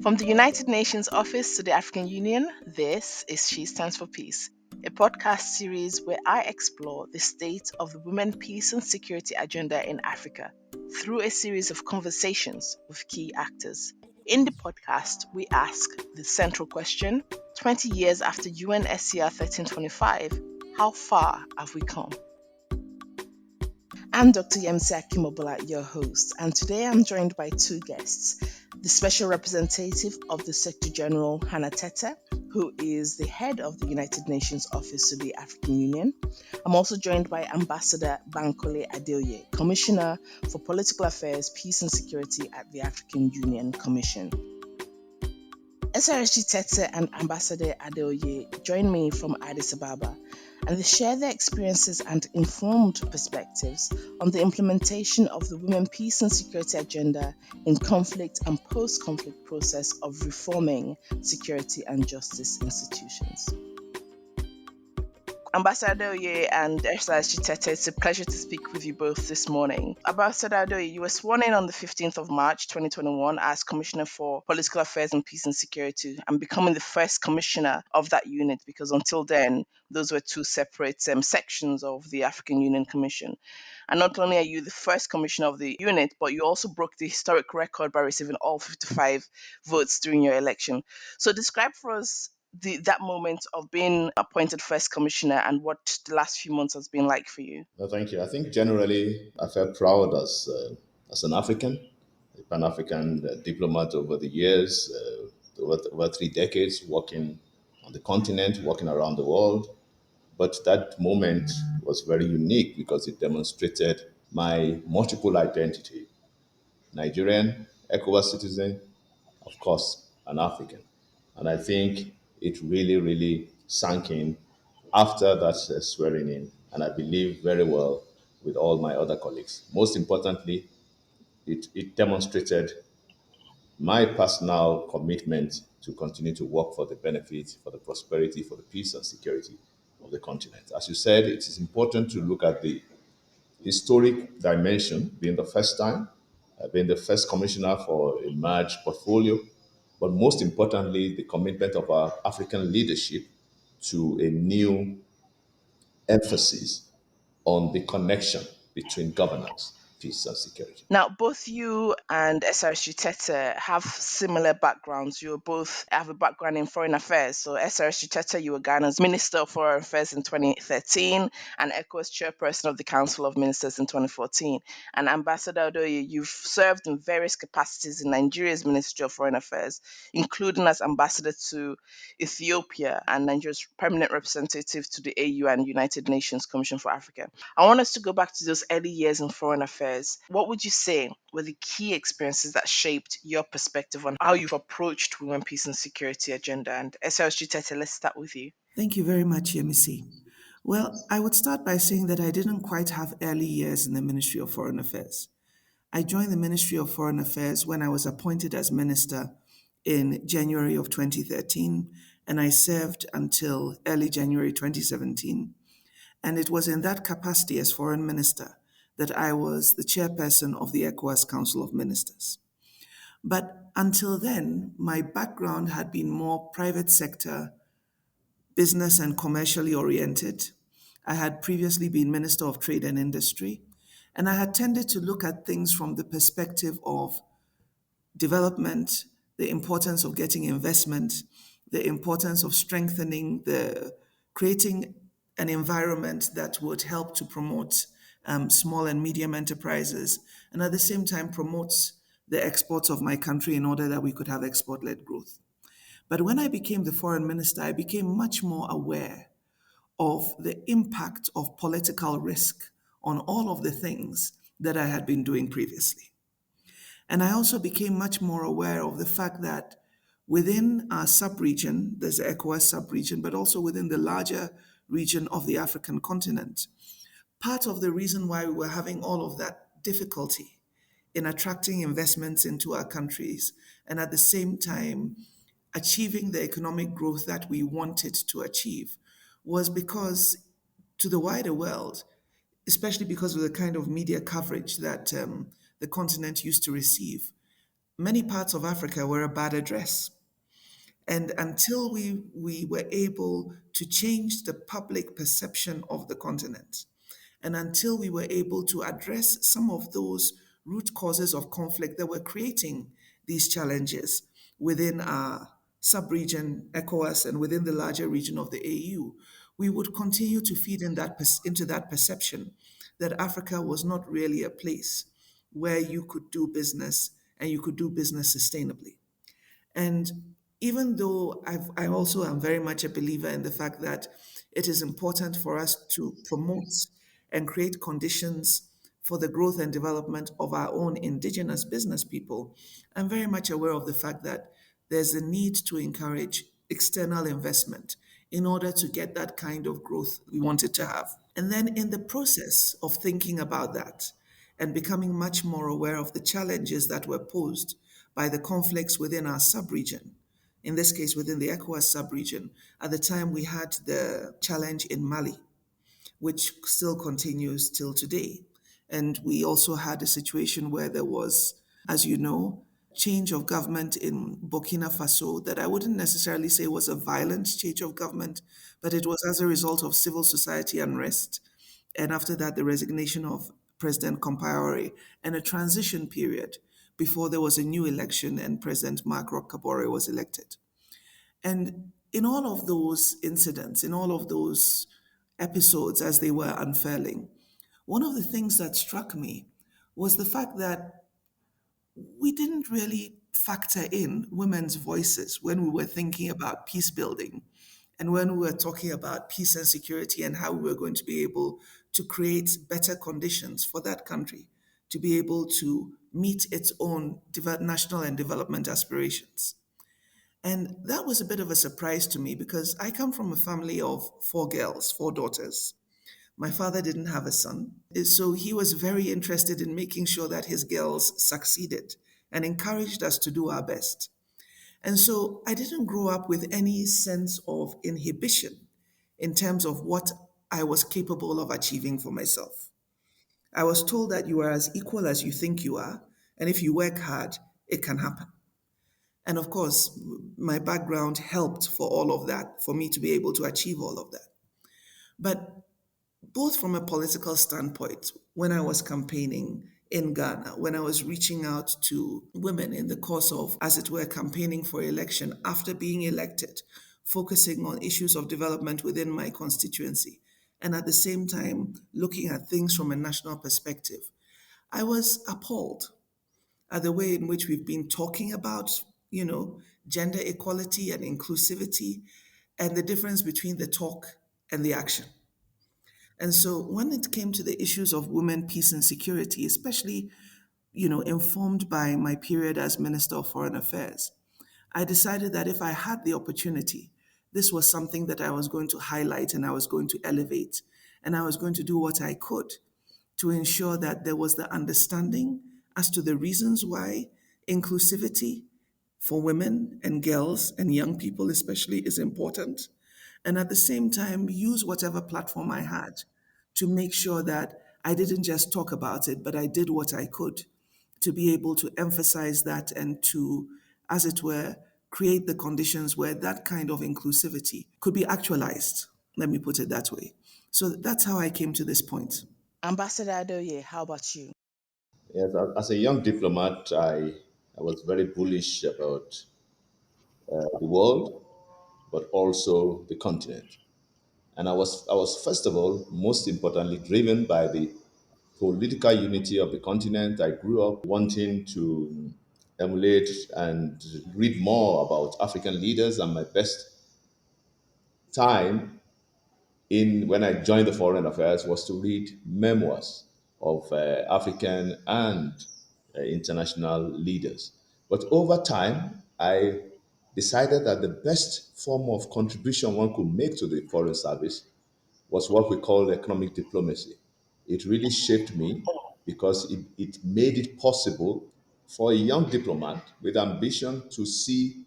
From the United Nations Office to the African Union, this is She Stands for Peace, a podcast series where I explore the state of the women, peace, and security agenda in Africa through a series of conversations with key actors. In the podcast, we ask the central question: 20 years after UNSCR 1325, how far have we come? I'm Dr. Yemisi Akimobola, your host, and today I'm joined by two guests: the Special Representative of the Secretary General, Hanna Tetteh, who is the head of the United Nations Office to the African Union. I'm also joined by Ambassador Bankole Adeoye, Commissioner for Political Affairs, Peace and Security at the African Union Commission. SRSG Tetteh and Ambassador Adeoye join me from Addis Ababa, and they share their experiences and informed perspectives on the implementation of the Women, Peace and Security agenda in conflict and post-conflict process of reforming security and justice institutions. Ambassador Adeoye and SRSG Tetteh, it's a pleasure to speak with you both this morning. Ambassador Adeoye, you were sworn in on the 15th of March 2021 as Commissioner for Political Affairs and Peace and Security, and becoming the first commissioner of that unit, because until then, those were two separate sections of the African Union Commission. And not only are you the first commissioner of the unit, but you also broke the historic record by receiving all 55 votes during your election. So describe for us that moment of being appointed first commissioner and what the last few months has been like for you. Well, thank you. I think generally I felt proud as an African, a Pan-African diplomat over the years, over 3 decades, working on the continent, working around the world. But that moment was very unique because it demonstrated my multiple identity: Nigerian, ECOWAS citizen, of course, an African. And I think it really, really sank in after that swearing in. And I believe very well with all my other colleagues. Most importantly, it demonstrated my personal commitment to continue to work for the benefit, for the prosperity, for the peace and security of the continent. As you said, it is important to look at the historic dimension, being the first time, being the first commissioner for a merged portfolio, but most importantly, the commitment of our African leadership to a new emphasis on the connection between governance, peace, and security. Now, both you and SRSG Tetteh have similar backgrounds. You both have a background in foreign affairs. So SRSG Tetteh, you were Ghana's Minister of Foreign Affairs in 2013 and ECOWAS Chairperson of the Council of Ministers in 2014. And Ambassador Adeoye, you've served in various capacities in Nigeria's Ministry of Foreign Affairs, including as Ambassador to Ethiopia and Nigeria's Permanent Representative to the AU and United Nations Commission for Africa. I want us to go back to those early years in foreign affairs. What would you say were the key experiences that shaped your perspective on how you've approached women, peace, and security agenda? And SRSG Tetteh, let's start with you. Thank you very much, Yemisi. Well, I would start by saying that I didn't quite have early years in the Ministry of Foreign Affairs. I joined the Ministry of Foreign Affairs when I was appointed as minister in January of 2013, and I served until early January 2017. And it was in that capacity as foreign minister that I was the chairperson of the ECOWAS Council of Ministers. But until then, my background had been more private sector, business and commercially oriented. I had previously been Minister of Trade and Industry, and I had tended to look at things from the perspective of development, the importance of getting investment, the importance of strengthening creating an environment that would help to promote small and medium enterprises, and at the same time promotes the exports of my country in order that we could have export-led growth. But when I became the foreign minister, I became much more aware of the impact of political risk on all of the things that I had been doing previously. And I also became much more aware of the fact that within our sub-region, there's the ECOWAS sub-region, but also within the larger region of the African continent, part of the reason why we were having all of that difficulty in attracting investments into our countries and at the same time achieving the economic growth that we wanted to achieve was because to the wider world, especially because of the kind of media coverage that the continent used to receive, many parts of Africa were a bad address. And until we were able to change the public perception of the continent, and until we were able to address some of those root causes of conflict that were creating these challenges within our sub-region, ECOWAS, and within the larger region of the AU, we would continue to feed into that perception that Africa was not really a place where you could do business and you could do business sustainably. And even though I also am very much a believer in the fact that it is important for us to promote and create conditions for the growth and development of our own indigenous business people, I'm very much aware of the fact that there's a need to encourage external investment in order to get that kind of growth we wanted to have. And then in the process of thinking about that and becoming much more aware of the challenges that were posed by the conflicts within our sub-region, in this case within the ECOWAS sub-region, at the time we had the challenge in Mali, which still continues till today. And we also had a situation where there was, as you know, change of government in Burkina Faso that I wouldn't necessarily say was a violent change of government, but it was as a result of civil society unrest. And after that, the resignation of President Compaore and a transition period before there was a new election and President Mark Roch Kabore was elected. And in all of those incidents, in all of those episodes as they were unfurling, one of the things that struck me was the fact that we didn't really factor in women's voices when we were thinking about peace building and when we were talking about peace and security and how we were going to be able to create better conditions for that country to be able to meet its own national and development aspirations. And that was a bit of a surprise to me because I come from a family of four girls, four daughters. My father didn't have a son, so he was very interested in making sure that his girls succeeded and encouraged us to do our best. And so I didn't grow up with any sense of inhibition in terms of what I was capable of achieving for myself. I was told that you are as equal as you think you are, and if you work hard, it can happen. And of course, my background helped for all of that, for me to be able to achieve all of that. But both from a political standpoint, when I was campaigning in Ghana, when I was reaching out to women in the course of, as it were, campaigning for election after being elected, focusing on issues of development within my constituency, and at the same time looking at things from a national perspective, I was appalled at the way in which we've been talking about, gender equality and inclusivity and the difference between the talk and the action. And so when it came to the issues of women, peace, and security, especially, informed by my period as Minister of Foreign Affairs, I decided that if I had the opportunity, this was something that I was going to highlight and I was going to elevate, and I was going to do what I could to ensure that there was the understanding as to the reasons why inclusivity for women and girls and young people especially is important, and at the same time use whatever platform I had to make sure that I didn't just talk about it, but I did what I could to be able to emphasize that and to, as it were, create the conditions where that kind of inclusivity could be actualized. Let me put it that way. So that's how I came to this point. Ambassador Adeoye, how about you? Yes, as a young diplomat, I was very bullish about the world, but also the continent. And I was first of all, most importantly, driven by the political unity of the continent. I grew up wanting to emulate and read more about African leaders, and my best time in when I joined the foreign affairs was to read memoirs of African and international leaders. But over time, I decided that the best form of contribution one could make to the foreign service was what we call economic diplomacy. It really shaped me because it made it possible for a young diplomat with ambition to see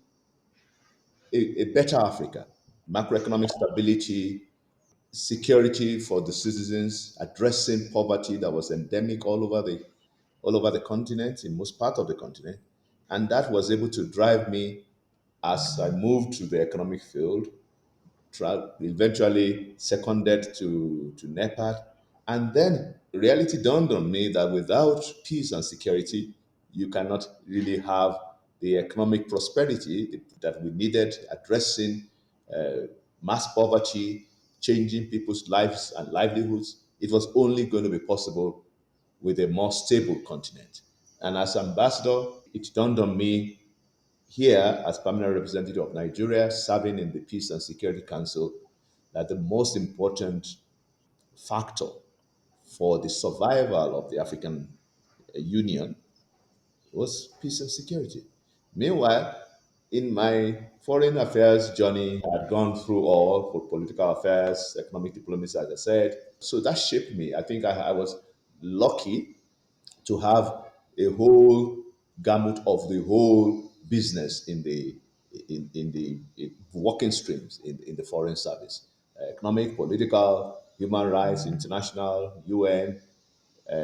a better Africa, macroeconomic stability, security for the citizens, addressing poverty that was endemic all over the continent, in most part of the continent, And that was able to drive me as I moved to the economic field, eventually seconded to NEPAD. And then reality dawned on me that without peace and security, you cannot really have the economic prosperity that we needed, addressing mass poverty, changing people's lives and livelihoods. It was only going to be possible with a more stable continent. And as ambassador, it dawned on me here, as permanent representative of Nigeria, serving in the Peace and Security Council, that the most important factor for the survival of the African Union was peace and security. Meanwhile, in my foreign affairs journey, I had gone through all for political affairs, economic diplomacy, as I said. So that shaped me. I think I was lucky to have a whole gamut of the whole business in working streams in the foreign service, economic, political, human rights, international, UN,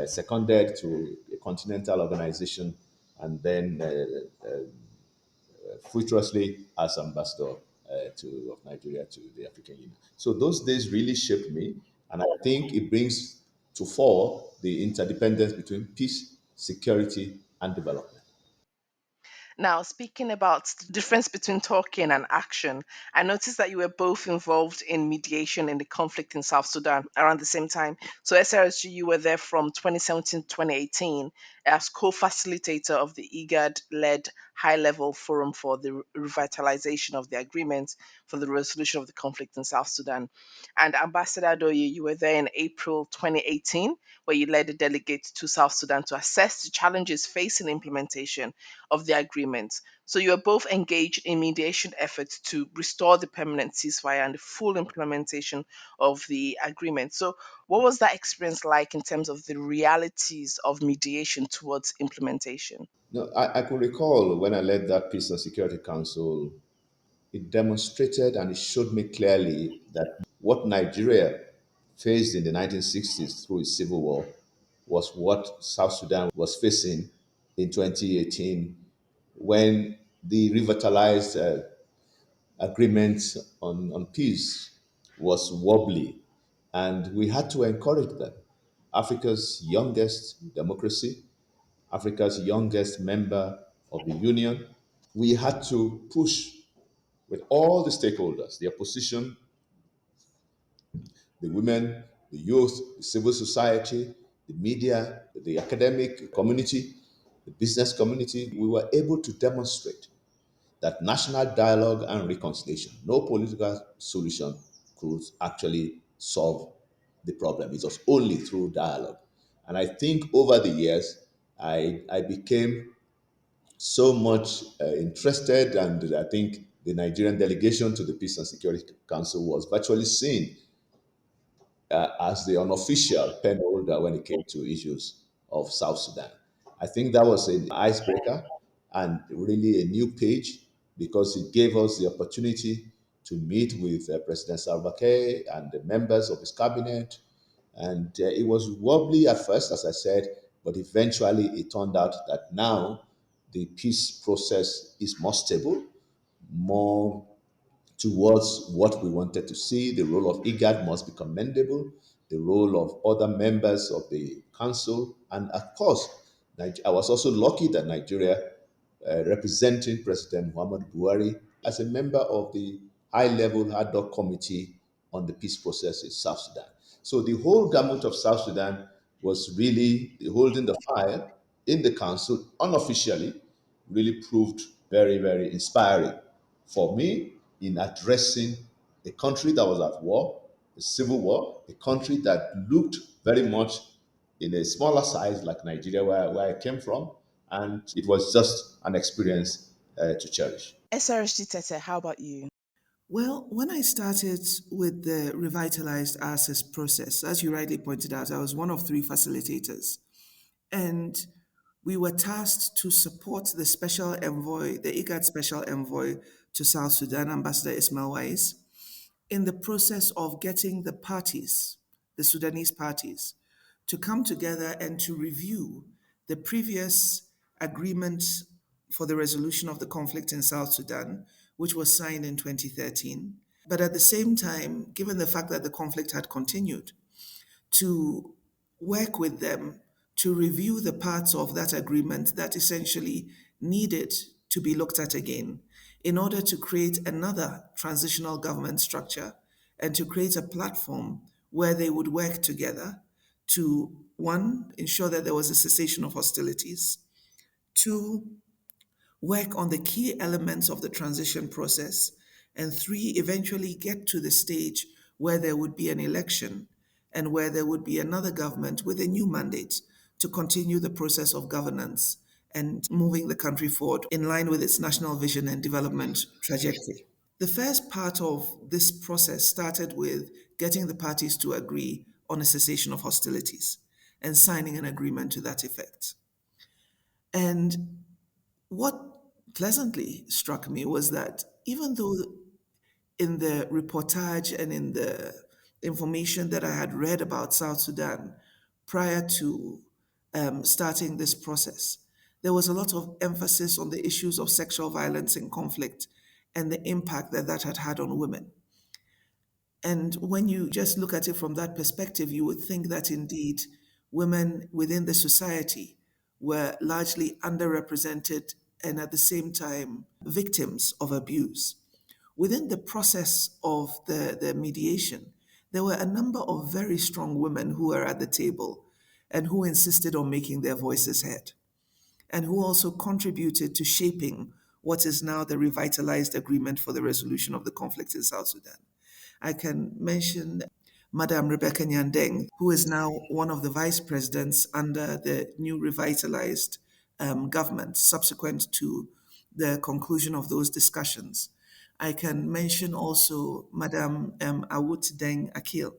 seconded to a continental organization, and then fruitlessly as ambassador of Nigeria to the African Union. So those days really shaped me, and I think it brings to fore the interdependence between peace, security, and development. Now, speaking about the difference between talking and action, I noticed that you were both involved in mediation in the conflict in South Sudan around the same time. So, SRSG, you were there from 2017 to 2018 as co facilitator of the IGAD led high level forum for the revitalization of the agreement for the resolution of the conflict in South Sudan. And Ambassador Adoye, you were there in April 2018, where you led a delegate to South Sudan to assess the challenges facing implementation of the agreement. So you are both engaged in mediation efforts to restore the permanent ceasefire and the full implementation of the agreement. So, what was that experience like in terms of the realities of mediation towards implementation? No, I could recall when I led that Peace and Security Council, it demonstrated and it showed me clearly that what Nigeria faced in the 1960s through its civil war was what South Sudan was facing in 2018 when the revitalized agreement on peace was wobbly. And we had to encourage them. Africa's youngest democracy, Africa's youngest member of the Union. We had to push with all the stakeholders, the opposition, the women, the youth, the civil society, the media, the academic community, the business community. We were able to demonstrate that national dialogue and reconciliation, no political solution could actually solve the problem. It was only through dialogue. And I think over the years, I became so much interested, and I think the Nigerian delegation to the Peace and Security Council was virtually seen as the unofficial pen holder when it came to issues of South Sudan. I think that was an icebreaker and really a new page because it gave us the opportunity to meet with President Salva Kiir and the members of his cabinet. And it was wobbly at first, as I said, but eventually it turned out that now the peace process is more stable, more towards what we wanted to see. The role of IGAD must be commendable, the role of other members of the council, and of course, I was also lucky that Nigeria, representing President Muhammad Buhari, as a member of the high-level ad hoc committee on the peace process in South Sudan. So the whole gamut of South Sudan was really holding the fire in the council unofficially, really proved very, very inspiring for me in addressing a country that was at war, a civil war, a country that looked very much in a smaller size like Nigeria, where I came from. And it was just an experience to cherish. SRSG Tete, how about you? Well, when I started with the revitalized access process, as you rightly pointed out, I was one of three facilitators. And we were tasked to support the special envoy, the IGAD special envoy to South Sudan, Ambassador Ismail Wais, in the process of getting the parties, the Sudanese parties, to come together and to review the previous agreement for the resolution of the conflict in South Sudan, which was signed in 2013. But at the same time, given the fact that the conflict had continued, to work with them to review the parts of that agreement that essentially needed to be looked at again in order to create another transitional government structure and to create a platform where they would work together to, one, ensure that there was a cessation of hostilities, two, work on the key elements of the transition process, and three, eventually get to the stage where there would be an election and where there would be another government with a new mandate to continue the process of governance and moving the country forward in line with its national vision and development trajectory. The first part of this process started with getting the parties to agree on a cessation of hostilities and signing an agreement to that effect. And what pleasantly struck me was that even though in the reportage and in the information that I had read about South Sudan prior to starting this process, there was a lot of emphasis on the issues of sexual violence in conflict and the impact that that had had on women. And when you just look at it from that perspective, you would think that indeed women within the society were largely underrepresented and at the same time victims of abuse. Within the process of the mediation, there were a number of very strong women who were at the table and who insisted on making their voices heard and who also contributed to shaping what is now the revitalized agreement for the resolution of the conflict in South Sudan. I can mention Madam Rebecca Nyandeng, who is now one of the vice presidents under the new revitalized government subsequent to the conclusion of those discussions. I can mention also Madam Awut Deng Akil,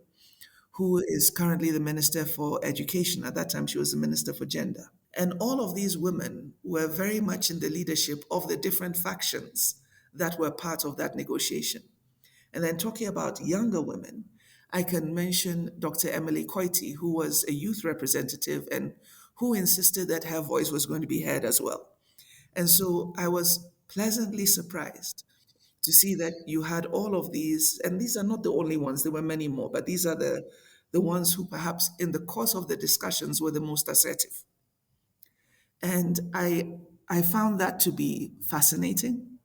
who is currently the Minister for Education. At that time, she was the Minister for Gender. And all of these women were very much in the leadership of the different factions that were part of that negotiation. And then talking about younger women, I can mention Dr. Emily Coity, who was a youth representative and who insisted that her voice was going to be heard as well. And so I was pleasantly surprised to see that you had all of these, and these are not the only ones, there were many more, but these are the ones who perhaps in the course of the discussions were the most assertive. And I found that to be fascinating.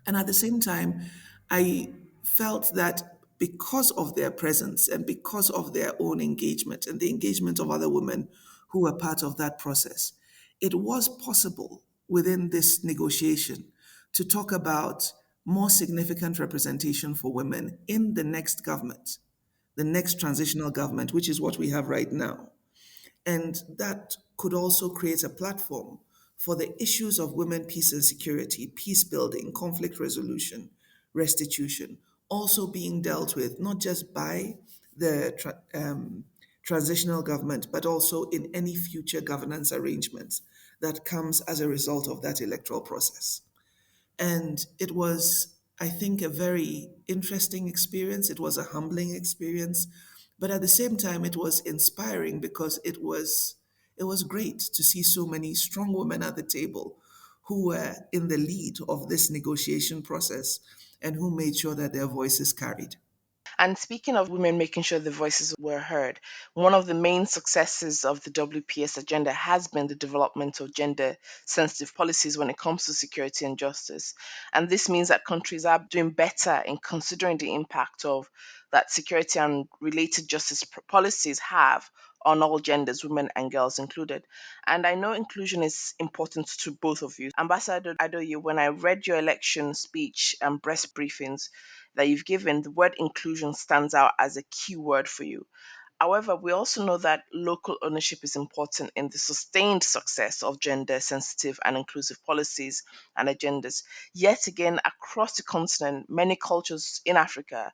And at the same time, I felt that because of their presence and because of their own engagement and the engagement of other women who were part of that process, it was possible within this negotiation to talk about more significant representation for women in the next government, the next transitional government, which is what we have right now. And that could also create a platform for the issues of women, peace and security, peace building, conflict resolution, restitution, also being dealt with not just by the transitional government, but also in any future governance arrangements that comes as a result of that electoral process. And it was, I think, a very interesting experience. It was a humbling experience. But at the same time, it was inspiring because it was great to see so many strong women at the table who were in the lead of this negotiation process and who made sure that their voices carried. And speaking of women making sure the voices were heard, one of the main successes of the WPS agenda has been the development of gender sensitive policies when it comes to security and justice. And this means that countries are doing better in considering the impact of that security and related justice policies have on all genders, women and girls included. And I know inclusion is important to both of you. Ambassador Adoye, when I read your election speech and press briefings that you've given, the word inclusion stands out as a key word for you. However, we also know that local ownership is important in the sustained success of gender sensitive and inclusive policies and agendas. Yet again, across the continent, many cultures in Africa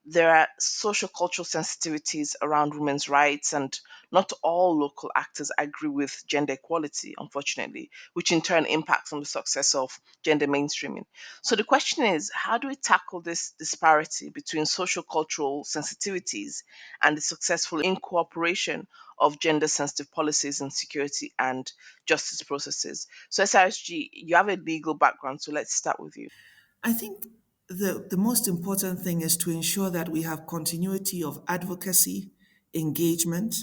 there are social cultural sensitivities around women's rights, and not all local actors agree with gender equality, unfortunately, which in turn impacts on the success of gender mainstreaming. So the question is, how do we tackle this disparity between social cultural sensitivities and the successful incorporation of gender sensitive policies in security and justice processes? So SRSG, you have a legal background, so let's start with you. I think the most important thing is to ensure that we have continuity of advocacy, engagement,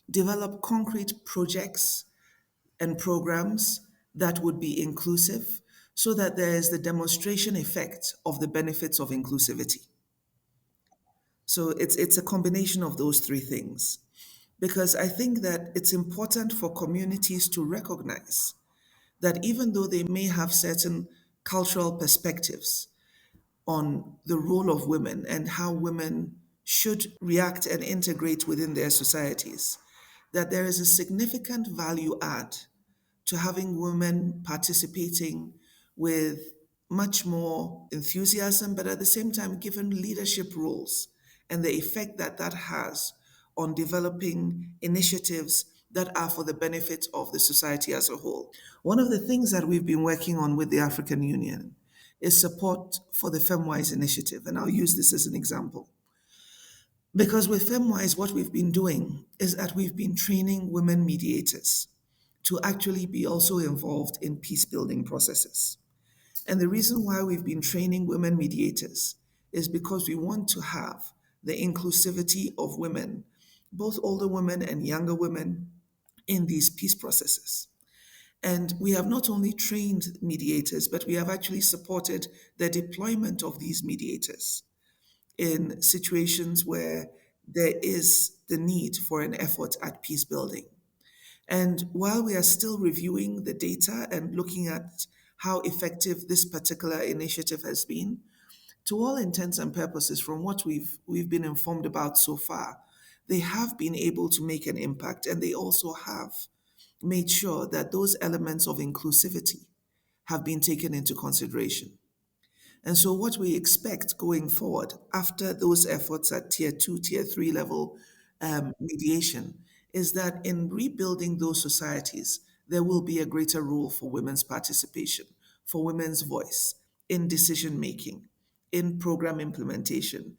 develop concrete projects and programs that would be inclusive so that there is the demonstration effect of the benefits of inclusivity. So it's a combination of those three things. Because I think that it's important for communities to recognize that even though they may have certain cultural perspectives on the role of women and how women should react and integrate within their societies, that there is a significant value add to having women participating with much more enthusiasm, but at the same time, given leadership roles and the effect that that has on developing initiatives that are for the benefit of the society as a whole. One of the things that we've been working on with the African Union is support for the Femwise initiative. And I'll use this as an example. Because with Femwise, what we've been doing is that we've been training women mediators to actually be also involved in peace building processes. And the reason why we've been training women mediators is because we want to have the inclusivity of women, both older women and younger women, in these peace processes. And we have not only trained mediators, but we have actually supported the deployment of these mediators in situations where there is the need for an effort at peace building. And while we are still reviewing the data and looking at how effective this particular initiative has been, to all intents and purposes, from what we've been informed about so far, they have been able to make an impact, and they also have made sure that those elements of inclusivity have been taken into consideration. And so, what we expect going forward after those efforts at tier two, tier three level mediation is that in rebuilding those societies, there will be a greater role for women's participation, for women's voice in decision making, in program implementation,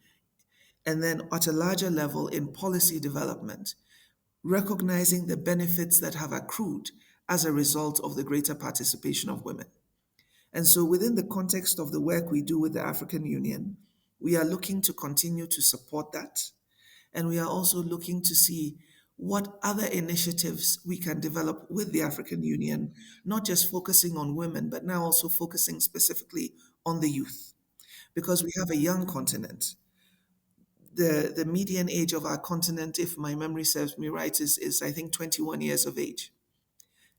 and then at a larger level in policy development, recognizing the benefits that have accrued as a result of the greater participation of women. And so, within the context of the work we do with the African Union, we are looking to continue to support that. And we are also looking to see what other initiatives we can develop with the African Union, not just focusing on women, but now also focusing specifically on the youth. Because we have a young continent. The median age of our continent, if my memory serves me right, is I think 21 years of age.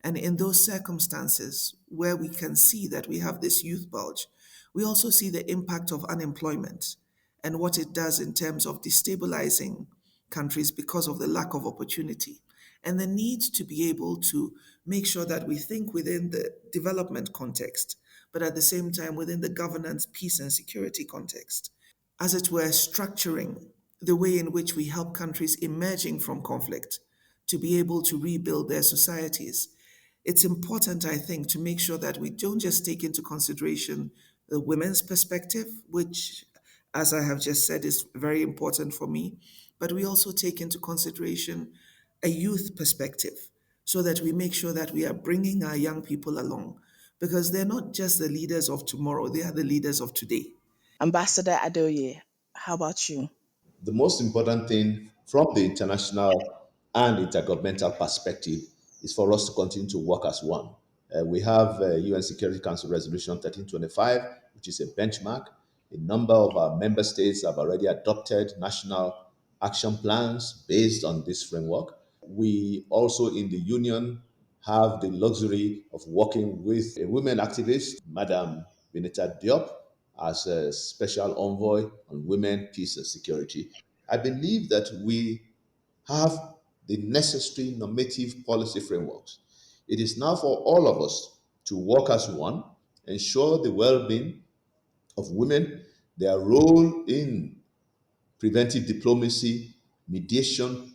And in those circumstances where we can see that we have this youth bulge, we also see the impact of unemployment and what it does in terms of destabilizing countries because of the lack of opportunity and the need to be able to make sure that we think within the development context, but at the same time within the governance, peace, and security context, as it were, structuring the way in which we help countries emerging from conflict to be able to rebuild their societies. It's important, I think, to make sure that we don't just take into consideration the women's perspective, which, as I have just said, is very important for me, but we also take into consideration a youth perspective so that we make sure that we are bringing our young people along because they're not just the leaders of tomorrow, they are the leaders of today. Ambassador Adeoye, how about you? The most important thing from the international and intergovernmental perspective is for us to continue to work as one. We have UN Security Council Resolution 1325, which is a benchmark. A number of our member states have already adopted national action plans based on this framework. We also in the union have the luxury of working with a women activist, Madam Benita Diop, as a special envoy on women, peace, and security. I believe that we have the necessary normative policy frameworks. It is now for all of us to work as one, ensure the well being of women, their role in preventive diplomacy, mediation,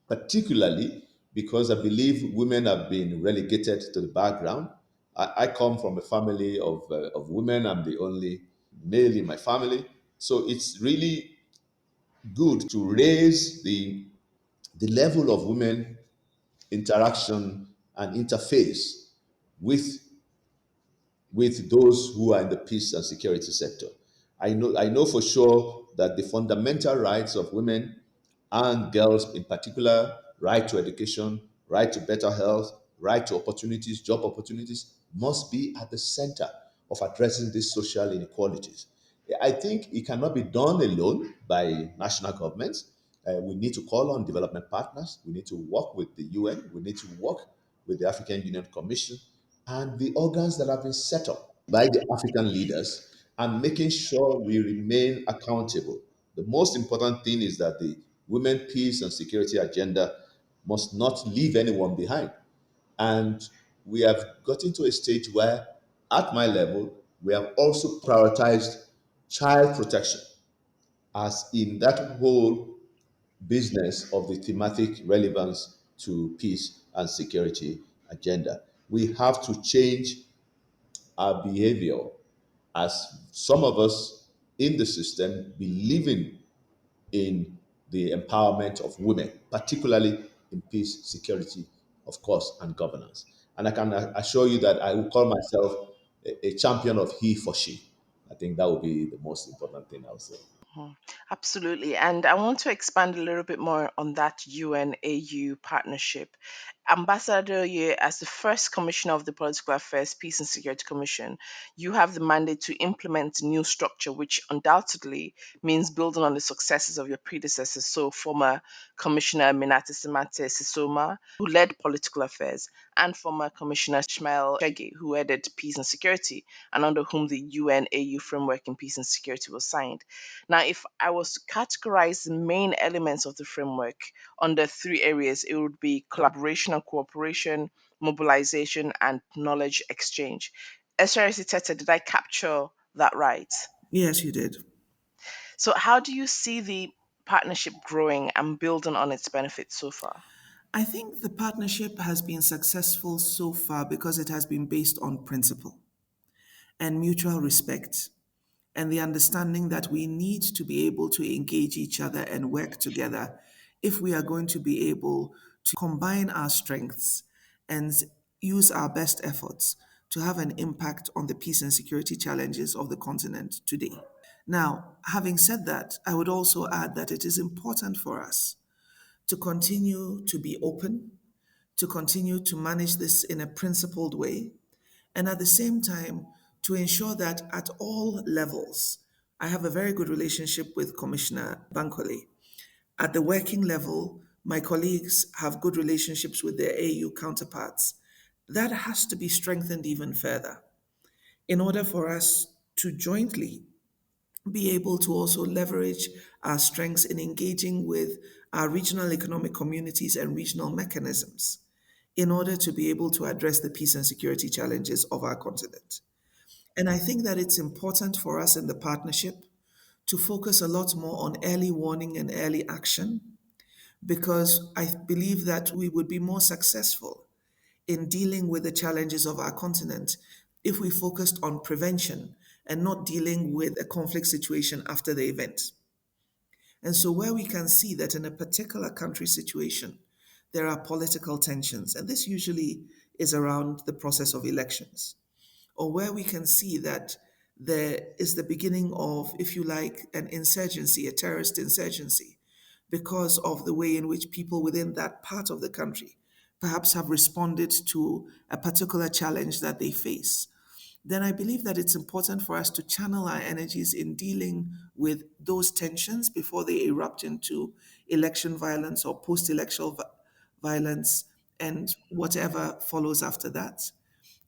particularly because I believe women have been relegated to the background. I come from a family of women. I'm the only male in my family. So it's really good to raise the level of women interaction and interface with those who are in the peace and security sector. I know for sure that the fundamental rights of women and girls in particular, right to education, right to better health, right to opportunities, job opportunities, must be at the center of addressing these social inequalities. I think it cannot be done alone by national governments. We need to call on development partners. We need to work with the UN. We need to work with the African Union Commission and the organs that have been set up by the African leaders, and making sure we remain accountable. The most important thing is that the women, peace, and security agenda must not leave anyone behind. And we have gotten to a stage where, at my level, we have also prioritized child protection as in that whole business of the thematic relevance to peace and security agenda. We have to change our behavior as some of us in the system believing in the empowerment of women, particularly in peace, security, of course, and governance. And I can assure you that I will call myself a champion of he for she. I think that would be the most important thing I would say. Mhm. Absolutely. And I want to expand a little bit more on that UN-AU partnership. Ambassador Ye, as the first commissioner of the Political Affairs, Peace and Security Commission, you have the mandate to implement new structure, which undoubtedly means building on the successes of your predecessors. So, former Commissioner Minati Simate Sisoma, who led political affairs, and former Commissioner Ishmael Chege, who headed peace and security, and under whom the UN-AU framework in peace and security was signed. Now, if I was to categorize the main elements of the framework under three areas, it would be collaboration and cooperation, mobilization, and knowledge exchange. SRSG Tete, did I capture that right? Yes, you did. So, how do you see the partnership growing and building on its benefits so far? I think the partnership has been successful so far because it has been based on principle and mutual respect and the understanding that we need to be able to engage each other and work together if we are going to be able to combine our strengths and use our best efforts to have an impact on the peace and security challenges of the continent today. Now, having said that, I would also add that it is important for us to continue to be open, to continue to manage this in a principled way, and at the same time, to ensure that at all levels, I have a very good relationship with Commissioner Bankole. At the working level, my colleagues have good relationships with their AU counterparts. That has to be strengthened even further in order for us to jointly be able to also leverage our strengths in engaging with our regional economic communities and regional mechanisms in order to be able to address the peace and security challenges of our continent. And I think that it's important for us in the partnership to focus a lot more on early warning and early action because I believe that we would be more successful in dealing with the challenges of our continent if we focused on prevention and not dealing with a conflict situation after the event. And so, where we can see that in a particular country situation, there are political tensions, and this usually is around the process of elections, or where we can see that there is the beginning of, if you like, an insurgency, a terrorist insurgency, because of the way in which people within that part of the country perhaps have responded to a particular challenge that they face, then I believe that it's important for us to channel our energies in dealing with those tensions before they erupt into election violence or post election violence and whatever follows after that.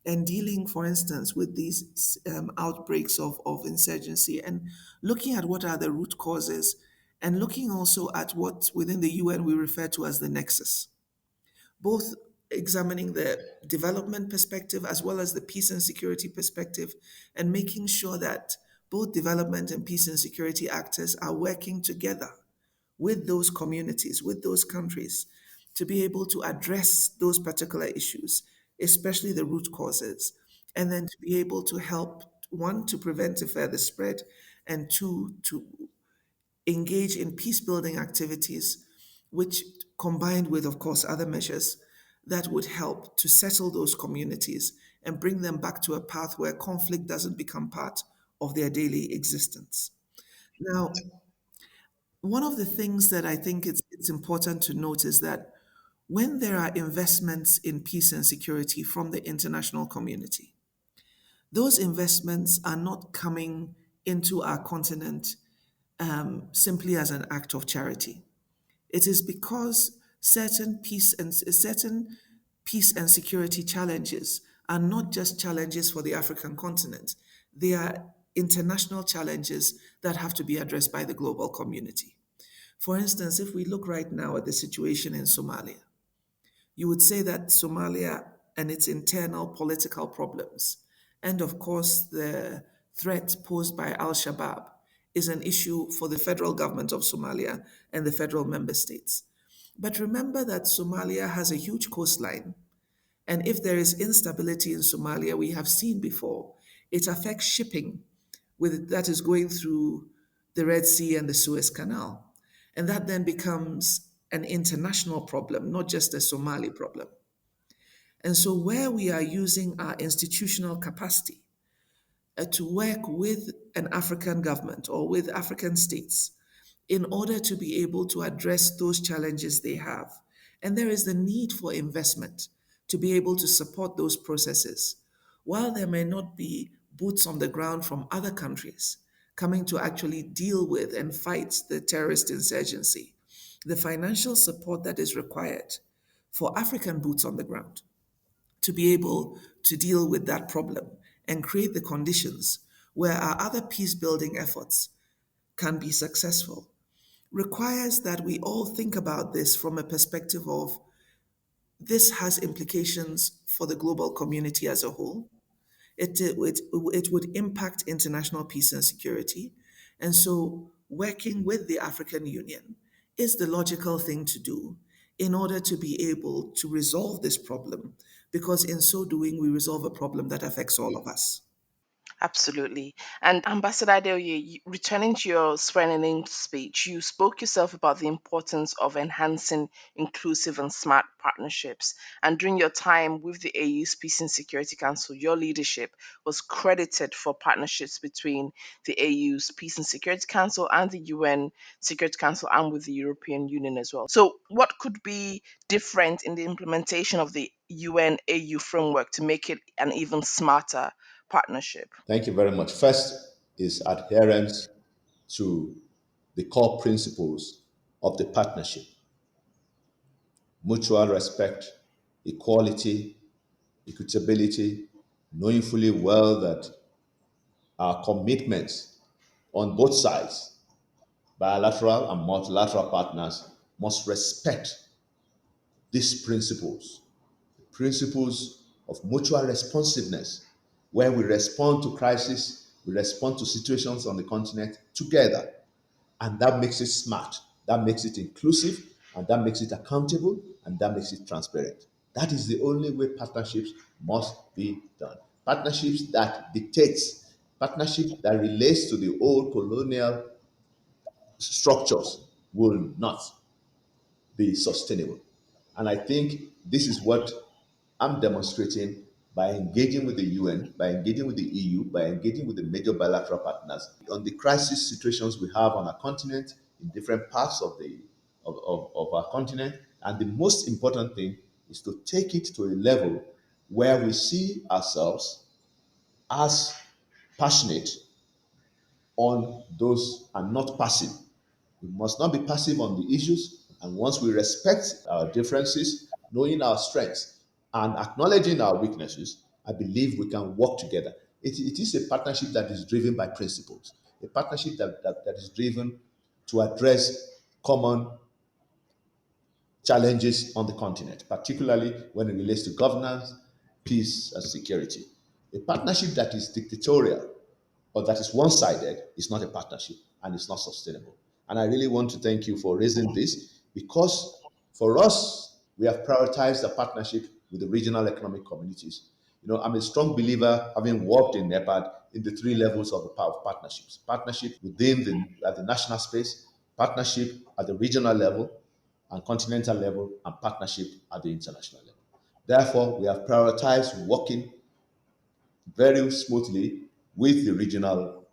And dealing, for instance, with these outbreaks of insurgency and looking at what are the root causes and looking also at what within the UN we refer to as the nexus, both examining the development perspective as well as the peace and security perspective, and making sure that both development and peace and security actors are working together with those communities, with those countries, to be able to address those particular issues, especially the root causes, and then to be able to help, one, to prevent a further spread, and two, to engage in peace building activities, which combined with, of course, other measures that would help to settle those communities and bring them back to a path where conflict doesn't become part of their daily existence. Now, one of the things that I think it's important to note is that when there are investments in peace and security from the international community, those investments are not coming into our continent simply as an act of charity. It is because certain peace and security challenges are not just challenges for the African continent. They are international challenges that have to be addressed by the global community. For instance, if we look right now at the situation in Somalia, you would say that Somalia and its internal political problems, and of course the threat posed by Al Shabaab, is an issue for the federal government of Somalia and the federal member states. But remember that Somalia has a huge coastline, and if there is instability in Somalia, we have seen before, it affects shipping that is going through the Red Sea and the Suez Canal. And that then becomes an international problem, not just a Somali problem. And so, where we are using our institutional capacity to work with an African government or with African states in order to be able to address those challenges they have. And there is the need for investment to be able to support those processes. While there may not be boots on the ground from other countries coming to actually deal with and fight the terrorist insurgency, the financial support that is required for African boots on the ground to be able to deal with that problem and create the conditions where our other peace building efforts can be successful requires that we all think about this from a perspective of this has implications for the global community as a whole. It would impact international peace and security. And so, working with the African Union is the logical thing to do in order to be able to resolve this problem, because in so doing, we resolve a problem that affects all of us. Absolutely. And Ambassador Adeoye, returning to your swearing-in speech, you spoke yourself about the importance of enhancing inclusive and smart partnerships. And during your time with the AU's Peace and Security Council, your leadership was credited for partnerships between the AU's Peace and Security Council and the UN Security Council and with the European Union as well. So, what could be different in the implementation of the UN AU framework to make it an even smarter partnership? Thank you very much. First is adherence to the core principles of the partnership: mutual respect, equality, equitability, knowing fully well that our commitments on both sides, bilateral and multilateral partners, must respect these principles of mutual responsiveness, where we respond to crisis, we respond to situations on the continent together. And that makes it smart, that makes it inclusive, and that makes it accountable, and that makes it transparent. That is the only way partnerships must be done. Partnerships that dictates, partnership that relates to the old colonial structures will not be sustainable. And I think this is what I'm demonstrating by engaging with the UN, by engaging with the EU, by engaging with the major bilateral partners on the crisis situations we have on our continent, in different parts of of our continent. And the most important thing is to take it to a level where we see ourselves as passionate on those and not passive. We must not be passive on the issues. And once we respect our differences, knowing our strengths, and acknowledging our weaknesses, I believe we can work together. It is a partnership that is driven by principles, a partnership that is driven to address common challenges on the continent, particularly when it relates to governance, peace, and security. A partnership that is dictatorial or that is one sided is not a partnership and it's not sustainable. And I really want to thank you for raising this because for us, we have prioritized the partnership with the regional economic communities. I'm a strong believer, having worked in NEPAD, in the three levels of the power of partnerships: partnership within at the national space, partnership at the regional level and continental level, and partnership at the international level. Therefore, we have prioritized working very smoothly with the regional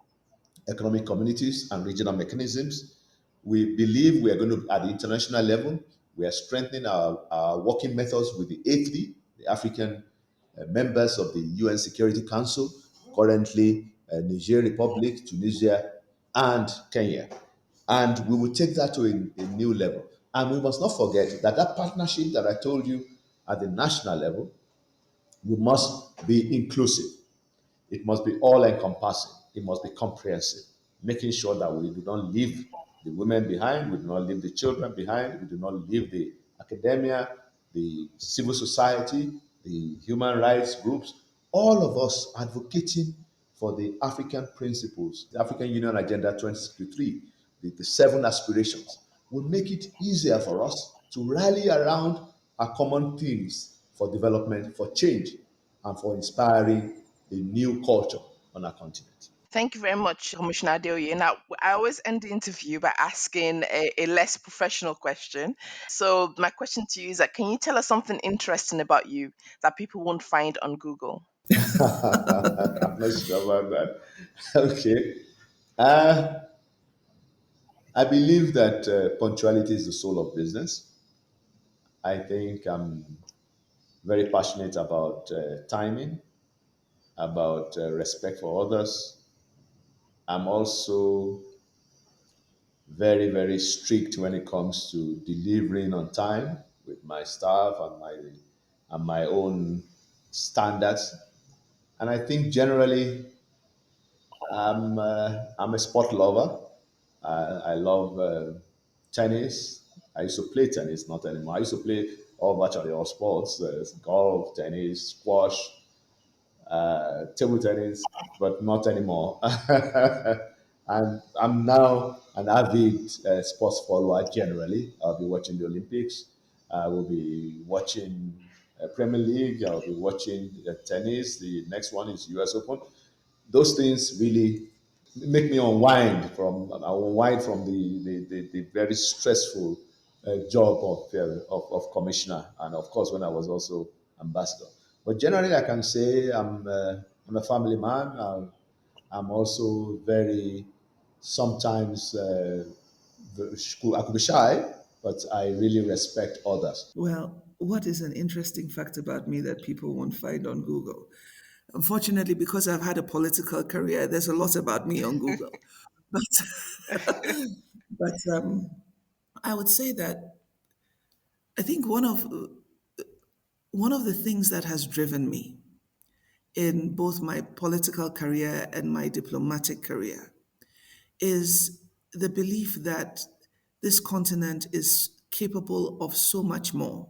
economic communities and regional mechanisms. We believe we are going to, at the international level, we are strengthening our working methods with the A3, the African members of the UN Security Council, currently Niger Republic, Tunisia, and Kenya. And we will take that to a new level. And we must not forget that that partnership that I told you at the national level, we must be inclusive. It must be all encompassing. It must be comprehensive, making sure that we do not leave the women behind, we do not leave the children behind, we do not leave the academia, the civil society, the human rights groups, all of us advocating for the African principles, the African Union Agenda 2063, the seven aspirations, will make it easier for us to rally around our common themes for development, for change, and for inspiring a new culture on our continent. Thank you very much, Commissioner Adeoye. Now, I always end the interview by asking a less professional question. So, my question to you is that can you tell us something interesting about you that people won't find on Google? I'm not sure about that. Okay. Uh, I believe that punctuality is the soul of business. I think I'm very passionate about timing, about respect for others. I'm also very, very strict when it comes to delivering on time with my staff and my own standards. And I think generally I'm a sport lover. I love tennis. I used to play tennis, not anymore. I used to play virtually all sports: golf, tennis, squash, table tennis, but not anymore. And I'm now an avid sports follower generally. I'll be watching the Olympics. I will be watching Premier League. I'll be watching tennis. The next one is US Open. Those things really make me unwind from the very stressful job of commissioner, and of course when I was also ambassador. But generally, I can say I'm a family man. I'm also very sometimes I could be shy, but I really respect others. Well, what is an interesting fact about me that people won't find on Google? Unfortunately, because I've had a political career, there's a lot about me on Google. But I would say that I think one of the things that has driven me in both my political career and my diplomatic career is the belief that this continent is capable of so much more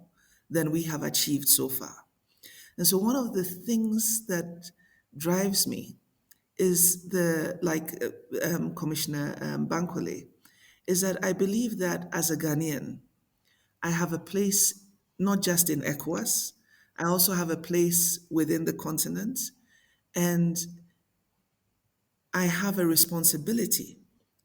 than we have achieved so far. And so one of the things that drives me is Commissioner Bankole, is that I believe that as a Ghanaian, I have a place not just in ECOWAS, I also have a place within the continent, and I have a responsibility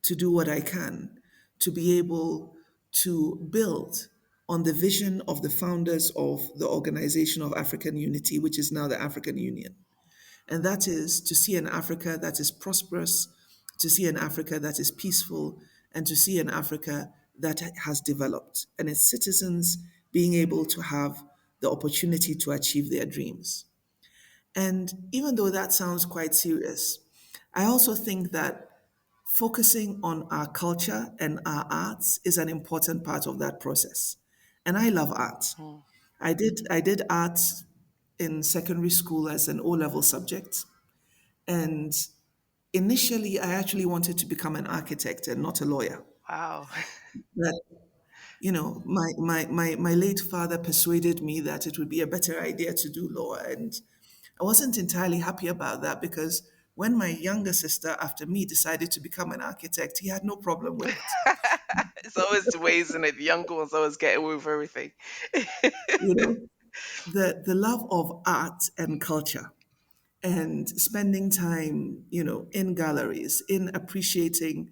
to do what I can to be able to build on the vision of the founders of the Organization of African Unity, which is now the African Union. And that is to see an Africa that is prosperous, to see an Africa that is peaceful, and to see an Africa that has developed, and its citizens being able to have the opportunity to achieve their dreams. And even though that sounds quite serious, I also think that focusing on our culture and our arts is an important part of that process. And I love art. Hmm. I did art in secondary school as an O-level subject. And initially I actually wanted to become an architect and not a lawyer. Wow. But my late father persuaded me that it would be a better idea to do law. And I wasn't entirely happy about that because when my younger sister, after me, decided to become an architect, he had no problem with it. It's always the ways, isn't it? The younger ones always get away with everything. You know, the love of art and culture and spending time, in galleries, in appreciating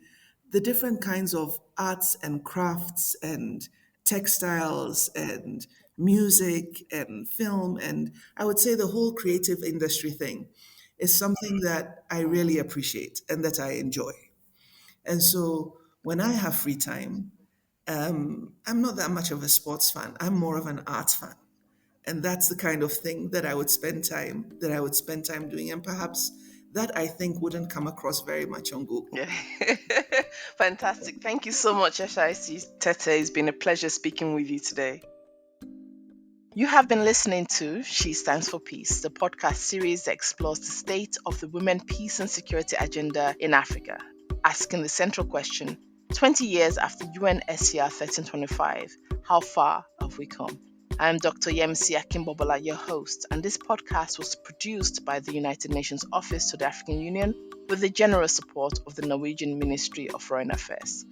the different kinds of arts and crafts and textiles and music and film. And I would say the whole creative industry thing is something that I really appreciate and that I enjoy. And so when I have free time, I'm not that much of a sports fan. I'm more of an arts fan. And that's the kind of thing that I would spend time doing. And perhaps that I think wouldn't come across very much on Google. Yeah. Fantastic. Thank you so much, SRSG Tete. It's been a pleasure speaking with you today. You have been listening to She Stands for Peace, the podcast series that explores the state of the women, peace, and security agenda in Africa, asking the central question 20 years after UNSCR 1325, how far have we come? I'm Dr. Yemisi Akimbobola, your host, and this podcast was produced by the United Nations Office to the African Union with the generous support of the Norwegian Ministry of Foreign Affairs.